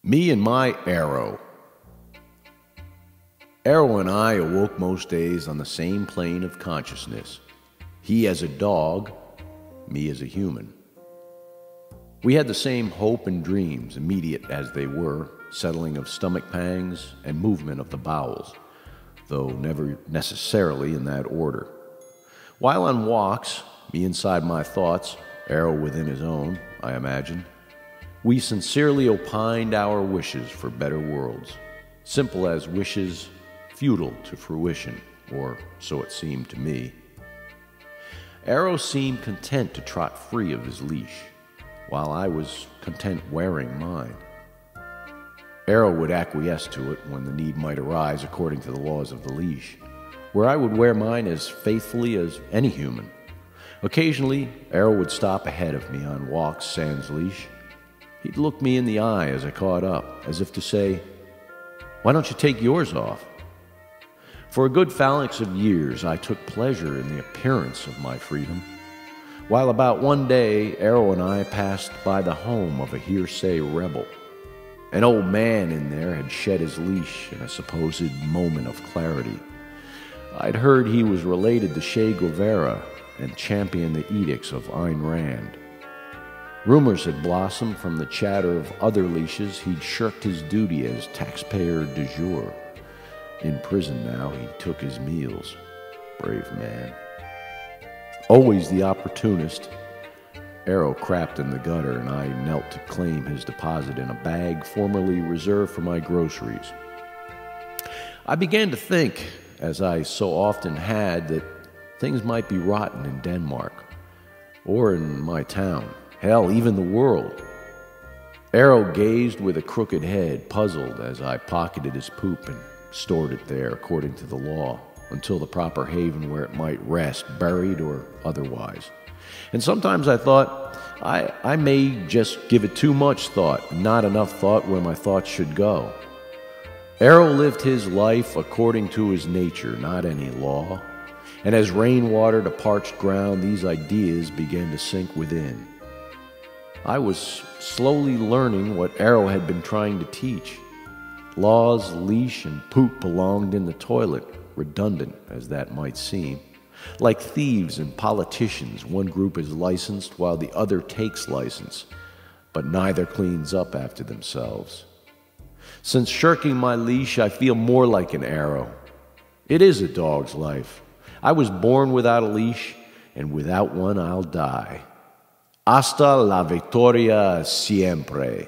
Me and my Arrow. Arrow and I awoke most days on the same plane of consciousness. He as a dog, me as a human. We had the same hope and dreams, immediate as they were, settling of stomach pangs and movement of the bowels, though never necessarily in that order. While on walks, me inside my thoughts, Arrow within his own, I imagine, we sincerely opined our wishes for better worlds, simple as wishes futile to fruition, or so it seemed to me. Arrow seemed content to trot free of his leash, while I was content wearing mine. Arrow would acquiesce to it when the need might arise according to the laws of the leash, where I would wear mine as faithfully as any human. Occasionally, Arrow would stop ahead of me on walks sans leash. He'd look me in the eye as I caught up, as if to say, "Why don't you take yours off?" For a good phalanx of years, I took pleasure in the appearance of my freedom, while about one day, Arrow and I passed by the home of a hearsay rebel. An old man in there had shed his leash in a supposed moment of clarity. I'd heard he was related to Che Guevara and championed the edicts of Ayn Rand. Rumors had blossomed from the chatter of other leashes he'd shirked his duty as taxpayer du jour. In prison now, he took his meals. Brave man. Always the opportunist, Arrow crapped in the gutter, and I knelt to claim his deposit in a bag formerly reserved for my groceries. I began to think, as I so often had, that things might be rotten in Denmark, or in my town, hell, even the world. Arrow gazed with a crooked head, puzzled as I pocketed his poop and stored it there according to the law, until the proper haven where it might rest, buried or otherwise. And sometimes I thought, I may just give it too much thought, not enough thought where my thoughts should go. Arrow lived his life according to his nature, not any law. And as rainwater to parched ground, these ideas began to sink within. I was slowly learning what Arrow had been trying to teach. Laws, leash, and poop belonged in the toilet, redundant as that might seem. Like thieves and politicians, one group is licensed while the other takes license, but neither cleans up after themselves. Since shirking my leash, I feel more like an Arrow. It is a dog's life. I was born without a leash, and without one I'll die. Hasta la victoria siempre.